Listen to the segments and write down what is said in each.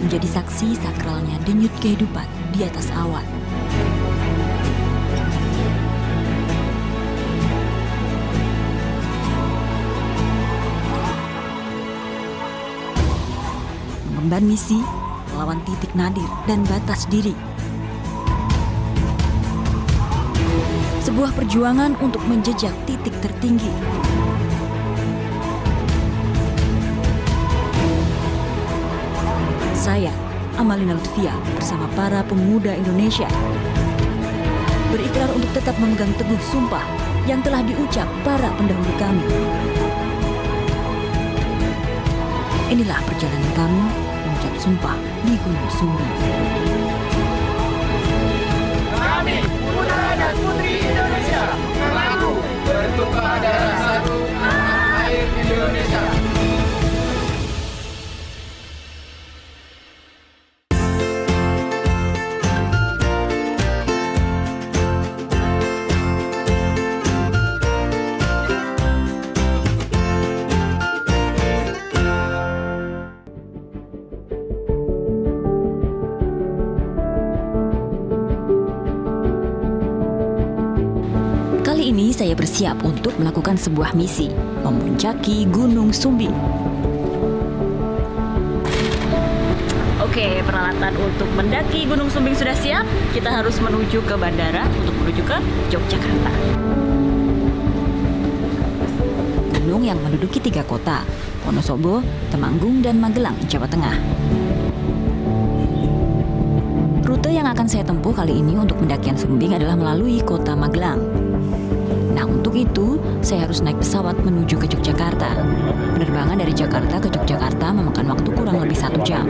menjadi saksi sakralnya denyut kehidupan di atas awan. Mengemban misi, melawan titik nadir dan batas diri. Sebuah perjuangan untuk menjejak titik tertinggi. Saya, Amalina Lutfia, bersama para pemuda Indonesia, berikrar untuk tetap memegang teguh sumpah yang telah diucap para pendahulu kami. Inilah perjalanan kami mengucap sumpah di Gunung Sumbing. Kami, putra dan putri Indonesia, mengaku bertumpah darah satu tanah air Indonesia. Kali ini saya bersiap untuk melakukan sebuah misi, memuncaki Gunung Sumbing. Oke, peralatan untuk mendaki Gunung Sumbing sudah siap. Kita harus menuju ke bandara untuk menuju ke Yogyakarta. Gunung yang menduduki 3 kota, Wonosobo, Temanggung, dan Magelang, Jawa Tengah. Rute yang akan saya tempuh kali ini untuk pendakian Sumbing adalah melalui kota Magelang. Nah, untuk itu, saya harus naik pesawat menuju ke Yogyakarta. Penerbangan dari Jakarta ke Yogyakarta memakan waktu kurang lebih 1 jam.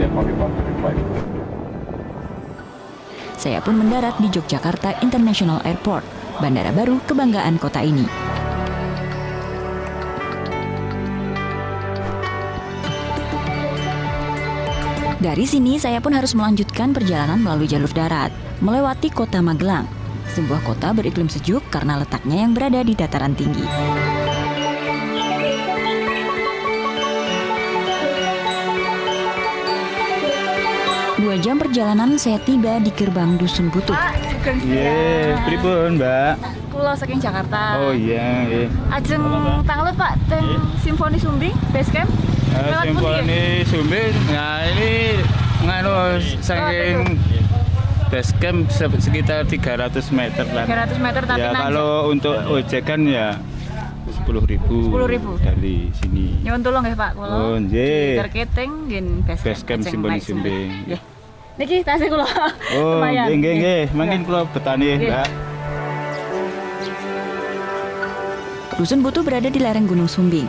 Saya pun mendarat di Yogyakarta International Airport, bandara baru kebanggaan kota ini. Dari sini, saya pun harus melanjutkan perjalanan melalui jalur darat, melewati kota Magelang. Sebuah kota beriklim sejuk karena letaknya yang berada di dataran tinggi. Dua jam perjalanan saya tiba di gerbang Dusun Butuh. Iya, pripun, Mbak? Kula saking Jakarta. Oh iya, iya. Ajeng tanglet Pak, teng Simfoni Sumbing, base camp. Lewat pundi ya? Simfoni Sumbing. Nah, ini nganu saking base camp sekitar 300 meter lah. 300 meter tapi Ya, nanjak. kalau untuk ojekan ya 10.000 10.000. dari sini. Nyuwun tulung nggih Pak, kula. Oh, nggih. Terketing nggih Base camp Ajeng Simfoni naik Sumbing. Sumbing. Nggih. Niki tasih kula. Oh, Lumayan. nggih nggih. Mangkin kula betani, Nggih. Mbak. Dusun Butuh berada di lereng Gunung Sumbing.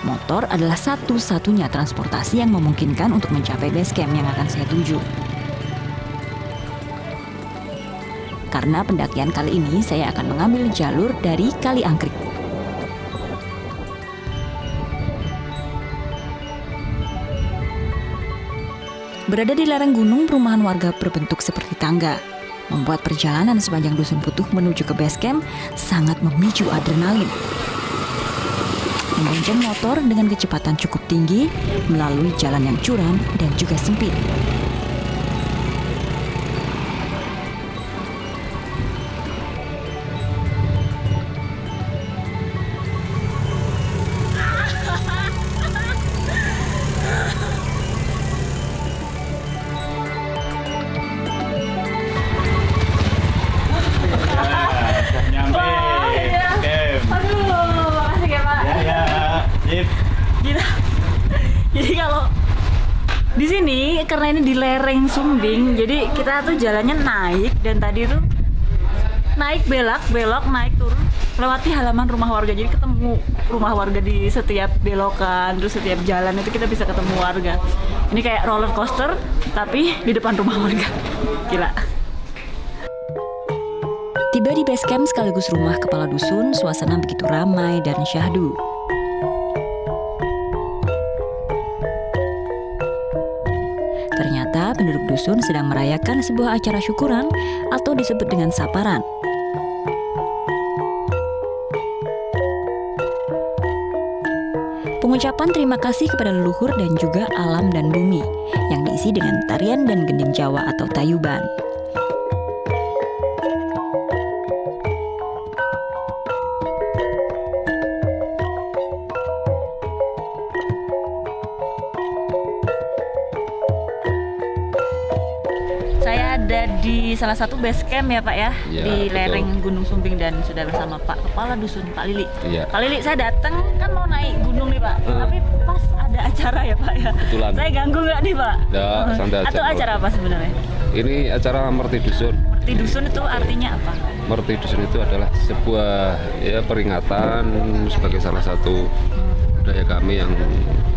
Motor adalah satu-satunya transportasi yang memungkinkan untuk mencapai base camp yang akan saya tuju. Karena pendakian kali ini saya akan mengambil jalur dari Kali Angkrik. Berada di lereng gunung, perumahan warga berbentuk seperti tangga, membuat perjalanan sepanjang Dusun Butuh menuju ke base camp sangat memicu adrenalin. Membonceng motor dengan kecepatan cukup tinggi melalui jalan yang curam dan juga sempit. Nyampe. Camp. Aduh, makasih ya Pak. Ya, sip. Gila. Jadi kalau di sini karena ini di lereng Sumbing, jadi kita tuh jalannya naik dan tadi tuh naik belok naik turun lewati halaman rumah warga. Jadi ketemu rumah warga di setiap belokan, terus setiap jalan itu kita bisa ketemu warga. Ini kayak roller coaster tapi di depan rumah warga. Gila. Tiba di base camp sekaligus rumah kepala dusun, suasana begitu ramai dan syahdu. Ternyata penduduk dusun sedang merayakan sebuah acara syukuran atau disebut dengan saparan. Pengucapan terima kasih kepada leluhur dan juga alam dan bumi yang diisi dengan tarian dan gending Jawa atau tayuban. Saya ada di salah satu base camp ya Pak ya, Iya, di betul. lereng Gunung Sumbing dan sudah bersama Pak Kepala Dusun Pak Lili. Iya. Pak Lili, saya datang kan mau naik gunung nih Pak, tapi pas ada acara ya Pak ya. Kebetulan. Saya ganggu nggak nih Pak? Nggak, santai aja. Atau acara apa sebenarnya? Ini acara Merti Dusun. Merti Dusun itu artinya apa? Merti Dusun itu adalah sebuah peringatan sebagai salah satu budaya kami yang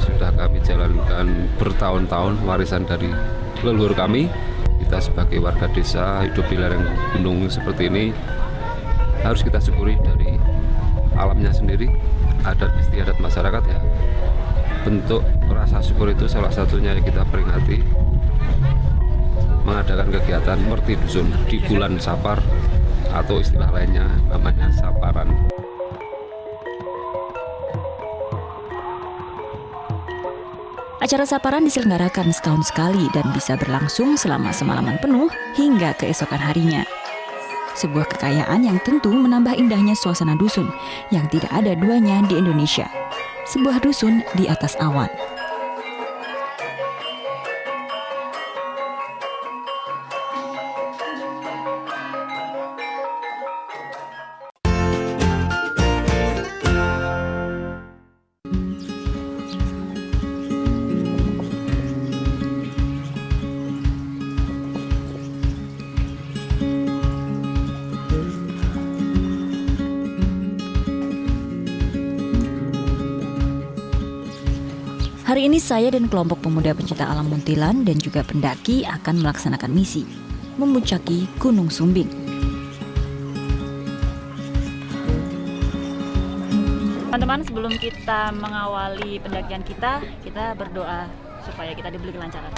sudah kami jalankan bertahun-tahun, warisan dari leluhur kami. Kita sebagai warga desa hidup di lereng gunung seperti ini harus kita syukuri dari alamnya sendiri, adat istiadat masyarakat ya. Bentuk rasa syukur itu salah satunya yang kita peringati mengadakan kegiatan Merti Dusun di bulan Sapar atau istilah lainnya namanya Saparan. Acara Saparan diselenggarakan setahun sekali dan bisa berlangsung selama semalaman penuh hingga keesokan harinya. Sebuah kekayaan yang tentu menambah indahnya suasana dusun yang tidak ada duanya di Indonesia. Sebuah dusun di atas awan. Hari ini saya dan kelompok pemuda pencinta alam Muntilan dan juga pendaki akan melaksanakan misi memuncaki Gunung Sumbing. Teman-teman, sebelum kita mengawali pendakian kita berdoa supaya kita diberi kelancaran.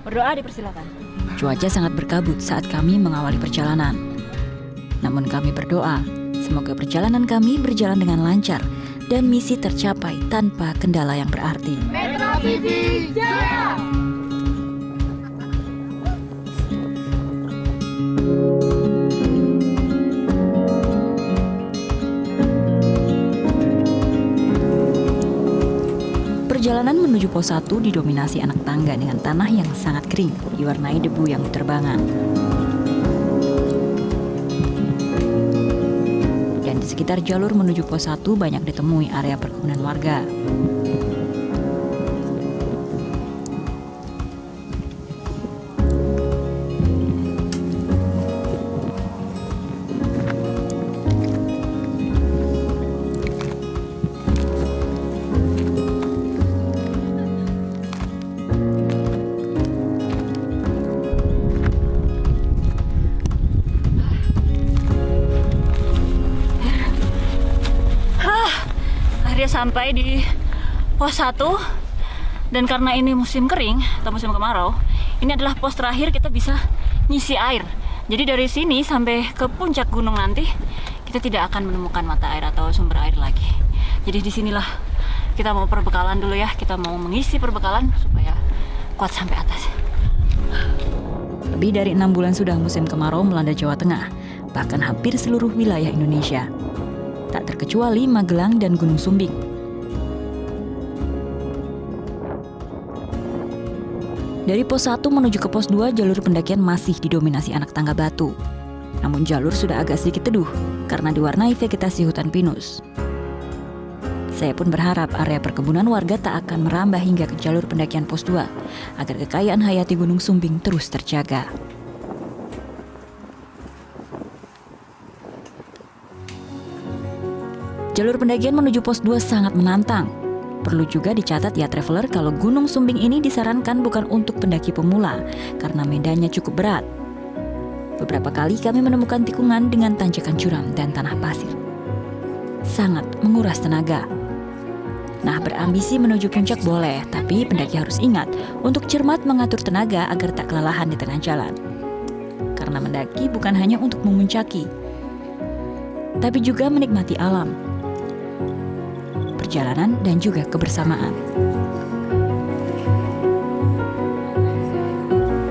Berdoa dipersilakan. Cuaca sangat berkabut saat kami mengawali perjalanan. Namun kami berdoa, semoga perjalanan kami berjalan dengan lancar dan misi tercapai tanpa kendala yang berarti. Metro TV Jaya! Perjalanan menuju pos 1 didominasi anak tangga dengan tanah yang sangat kering, diwarnai debu yang berterbangan. Dan di sekitar jalur menuju pos 1 banyak ditemui area perkebunan warga. Sampai di pos 1 dan karena ini musim kering atau musim kemarau, ini adalah pos terakhir kita bisa ngisi air. Jadi dari sini sampai ke puncak gunung nanti kita tidak akan menemukan mata air atau sumber air lagi. Jadi disinilah kita mau perbekalan dulu ya, kita mau mengisi perbekalan supaya kuat sampai atas. Lebih dari 6 bulan sudah musim kemarau melanda Jawa Tengah, bahkan hampir seluruh wilayah Indonesia. Tak terkecuali Magelang dan Gunung Sumbing. Dari pos 1 menuju ke pos 2, jalur pendakian masih didominasi anak tangga batu. Namun jalur sudah agak sedikit teduh karena diwarnai vegetasi hutan pinus. Saya pun berharap area perkebunan warga tak akan merambah hingga ke jalur pendakian pos 2 agar kekayaan hayati Gunung Sumbing terus terjaga. Jalur pendakian menuju pos 2 sangat menantang. Perlu juga dicatat ya traveler kalau Gunung Sumbing ini disarankan bukan untuk pendaki pemula karena medannya cukup berat. Beberapa kali kami menemukan tikungan dengan tanjakan curam dan tanah pasir. Sangat menguras tenaga. Nah, berambisi menuju puncak boleh, tapi pendaki harus ingat untuk cermat mengatur tenaga agar tak kelelahan di tengah jalan. Karena mendaki bukan hanya untuk memuncaki, tapi juga menikmati alam. perjalanan dan juga kebersamaan.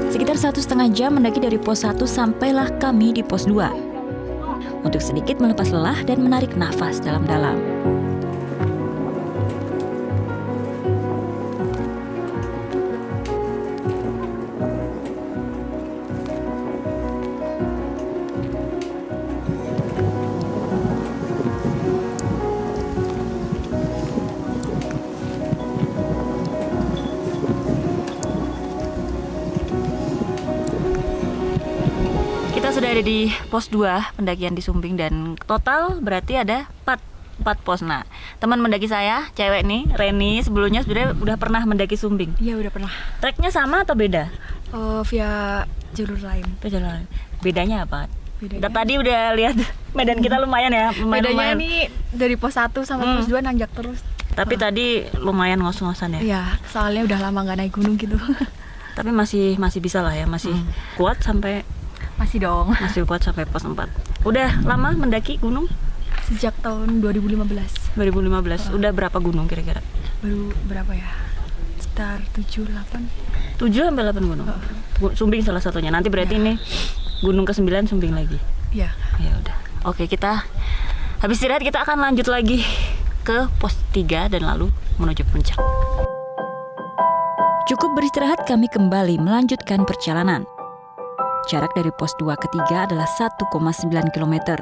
Sekitar 1,5 jam mendaki dari pos 1 sampailah kami di pos 2. Untuk sedikit melepas lelah dan menarik nafas dalam-dalam. Kita sudah ada di pos 2 pendakian di Sumbing dan total berarti ada 4 pos. Nah, teman mendaki saya, cewek nih, Reni, sebelumnya sebenarnya udah pernah mendaki Sumbing. Iya udah pernah. Treknya sama atau beda? Via jalur lain. Perjalanan. Bedanya apa? Bedanya, Tadi udah lihat medan kita lumayan ya, bedanya lumayan. ini dari pos 1 sampai pos 2 nanjak terus. Tapi tadi lumayan ngos-ngosan ya. Iya, soalnya udah lama nggak naik gunung gitu. Tapi masih bisa lah ya, masih kuat sampai Masih dong. masih kuat sampai pos 4. Udah lama mendaki gunung? Sejak tahun 2015. 2015. Udah berapa gunung kira-kira? Baru berapa ya? Sekitar 7-8. 7 sampai 8 gunung. Sumbing salah satunya. Nanti berarti ini gunung ke-9 Sumbing lagi. Iya. Ya udah. Oke, kita habis istirahat kita akan lanjut lagi ke pos 3 dan lalu menuju puncak. Cukup beristirahat, kami kembali melanjutkan perjalanan. Jarak dari pos 2 ke 3 adalah 1,9 km.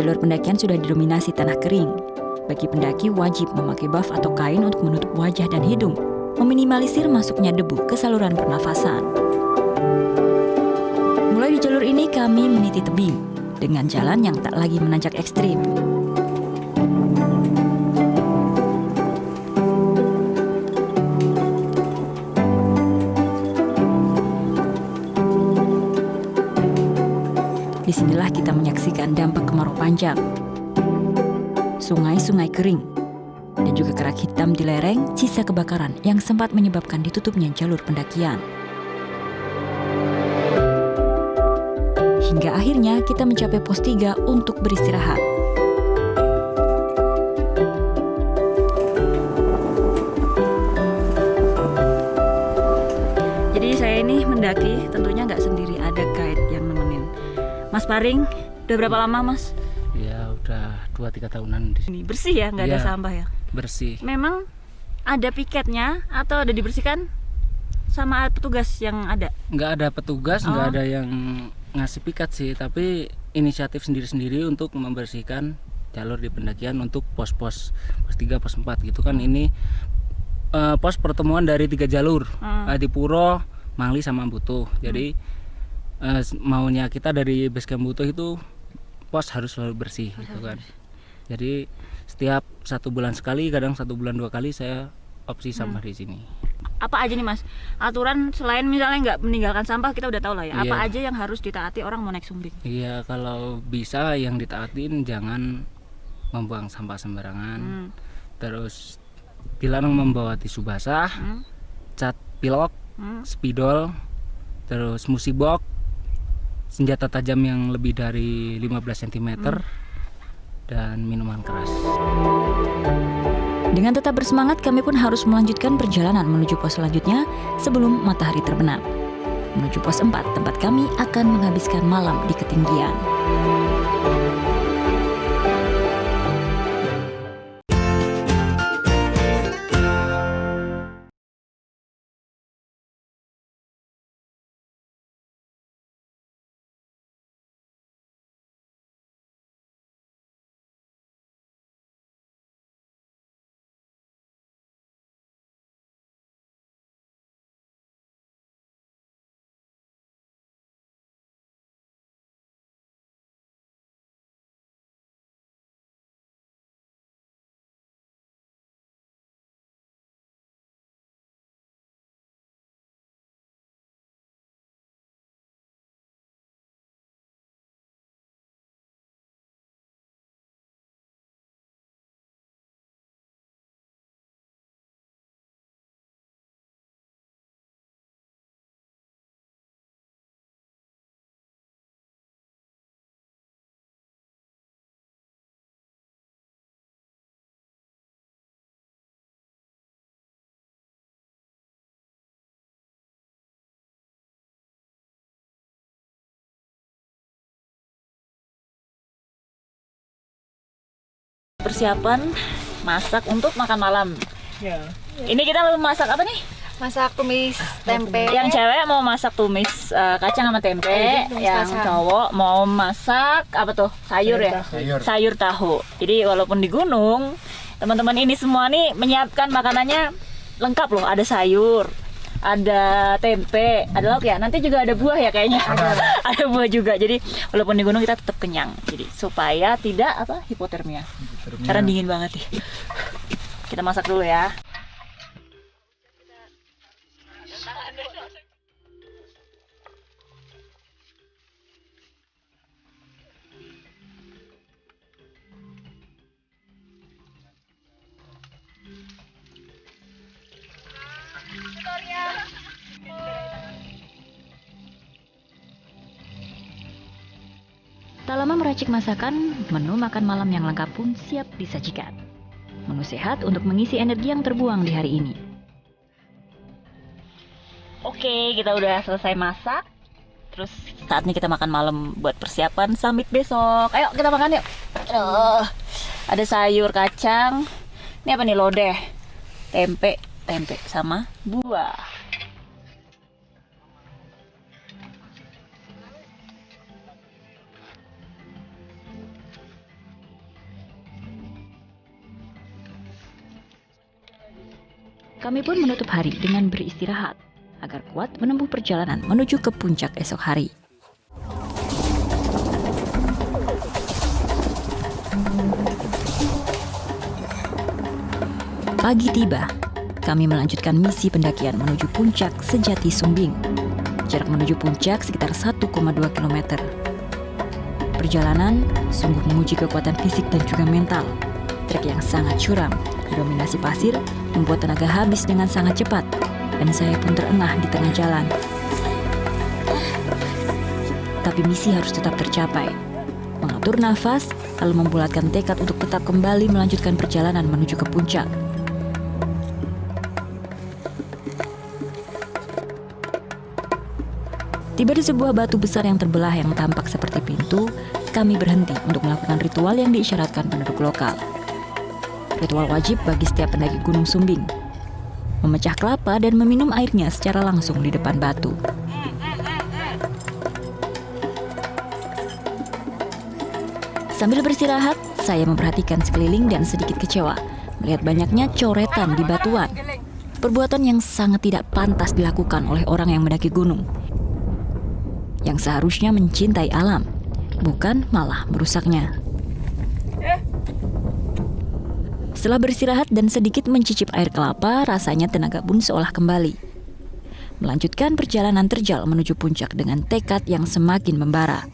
Jalur pendakian sudah didominasi tanah kering. Bagi pendaki wajib memakai buff atau kain untuk menutup wajah dan hidung, meminimalisir masuknya debu ke saluran pernafasan. Mulai di jalur ini kami meniti tebing dengan jalan yang tak lagi menanjak ekstrim. Disinilah kita menyaksikan dampak kemarau panjang, sungai-sungai kering, dan juga kerak hitam di lereng, sisa kebakaran yang sempat menyebabkan ditutupnya jalur pendakian. Hingga akhirnya kita mencapai pos 3 untuk beristirahat. Jadi saya ini mendaki tentunya nggak sendiri, ada guide yang nemenin. Mas Paring, udah berapa lama Mas? Ya udah 2-3 tahunan di sini. Ini bersih ya, nggak ada Iya. sampah ya? Bersih. Memang ada piketnya atau ada dibersihkan sama petugas yang ada? Nggak ada petugas, Oh. nggak ada yang ngasih piket sih, tapi inisiatif sendiri-sendiri untuk membersihkan jalur di pendakian untuk pos-pos, pos 3, pos 4 gitu kan. Ini pos pertemuan dari 3 jalur, Adipuro, Mangli sama Butuh. Jadi maunya kita dari Basecamp Butuh itu pos harus selalu bersih gitu kan. Jadi setiap 1 bulan sekali, kadang 1 bulan 2 kali saya opsi sampah di sini. Apa aja nih Mas? Aturan selain misalnya nggak meninggalkan sampah, kita udah tahu lah ya. Apa Iya. aja yang harus ditaati orang mau naik Sumbing? Iya, kalau bisa yang ditaatin jangan membuang sampah sembarangan. Terus dilarang membawa tisu basah, cat pilok, spidol, terus musibok, senjata tajam yang lebih dari 15 cm, dan minuman keras. Dengan tetap bersemangat, kami pun harus melanjutkan perjalanan menuju pos selanjutnya sebelum matahari terbenam. Menuju pos 4, tempat kami akan menghabiskan malam di ketinggian. Persiapan masak untuk makan malam. Ini kita mau masak apa nih? Masak tumis tempe. Yang cewek mau masak tumis kacang sama tempe, yang kacang. cowok mau masak apa tuh? Sayur ya? Sayur tahu. Jadi walaupun di gunung, teman-teman ini semua nih menyiapkan makanannya lengkap loh. Ada sayur, ada tempe, ada lauk ya. Nanti juga ada buah ya kayaknya. Ada buah juga. Jadi walaupun di gunung kita tetap kenyang. Jadi supaya tidak hipotermia. Karena dingin banget nih. Kita masak dulu ya. Tak lama meracik masakan, menu makan malam yang lengkap pun siap disajikan. Menu sehat untuk mengisi energi yang terbuang di hari ini. Oke, kita udah selesai masak. Terus saatnya kita makan malam buat persiapan summit besok. Ayo kita makan yuk. Aduh, ada sayur kacang. Ini apa nih, lodeh, tempe sama buah. Kami pun menutup hari dengan beristirahat agar kuat menempuh perjalanan menuju ke puncak esok hari. Pagi tiba, kami melanjutkan misi pendakian menuju puncak sejati Sumbing. Jarak menuju puncak sekitar 1,2 km. Perjalanan sungguh menguji kekuatan fisik dan juga mental. Trek yang sangat curam, didominasi pasir, membuat tenaga habis dengan sangat cepat, dan saya pun terengah di tengah jalan. Tapi misi harus tetap tercapai. Mengatur nafas, lalu membulatkan tekad untuk tetap kembali melanjutkan perjalanan menuju ke puncak. Tiba di sebuah batu besar yang terbelah yang tampak seperti pintu, kami berhenti untuk melakukan ritual yang diisyaratkan penduduk lokal. Ritual wajib bagi setiap pendaki Gunung Sumbing. Memecah kelapa dan meminum airnya secara langsung di depan batu. Sambil beristirahat, saya memperhatikan sekeliling dan sedikit kecewa melihat banyaknya coretan di batuan. Perbuatan yang sangat tidak pantas dilakukan oleh orang yang mendaki gunung, yang seharusnya mencintai alam, bukan malah merusaknya. Setelah beristirahat dan sedikit mencicip air kelapa, rasanya tenaga pun seolah kembali. Melanjutkan perjalanan terjal menuju puncak dengan tekad yang semakin membara.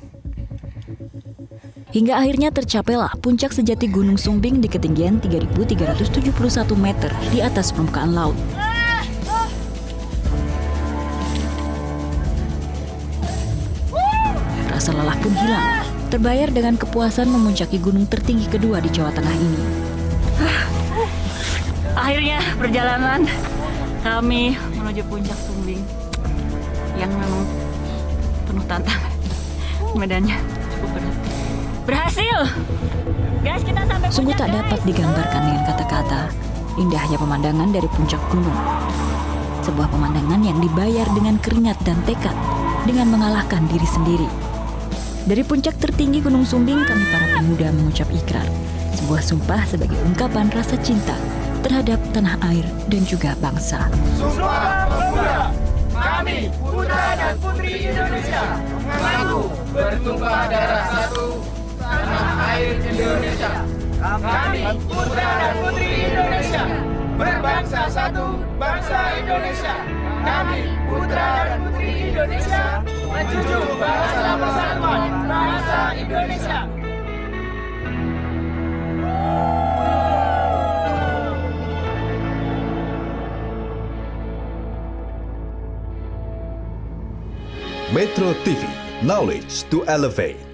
Hingga akhirnya tercapailah puncak sejati Gunung Sumbing di ketinggian 3.371 meter di atas permukaan laut. Rasa lelah pun hilang, terbayar dengan kepuasan memuncaki gunung tertinggi kedua di Jawa Tengah ini. Akhirnya perjalanan kami menuju puncak Sumbing yang memang penuh tantangan. Medannya cukup berat. Berhasil! Guys, kita sampai Sungguh puncak, tak guys. dapat digambarkan dengan kata-kata indahnya pemandangan dari puncak gunung. Sebuah pemandangan yang dibayar dengan keringat dan tekad, dengan mengalahkan diri sendiri. Dari puncak tertinggi Gunung Sumbing, kami para pemuda mengucap ikrar, sebuah sumpah sebagai ungkapan rasa cinta terhadap tanah air dan juga bangsa. Sumpah Pemuda, kami putra dan putri Indonesia mengaku bertumpah darah satu tanah air Indonesia. Kami putra dan putri Indonesia berbangsa satu bangsa Indonesia. Kami putra dan putri Indonesia menjunjung bahasa persatuan bangsa Indonesia. Metro TV, knowledge to elevate.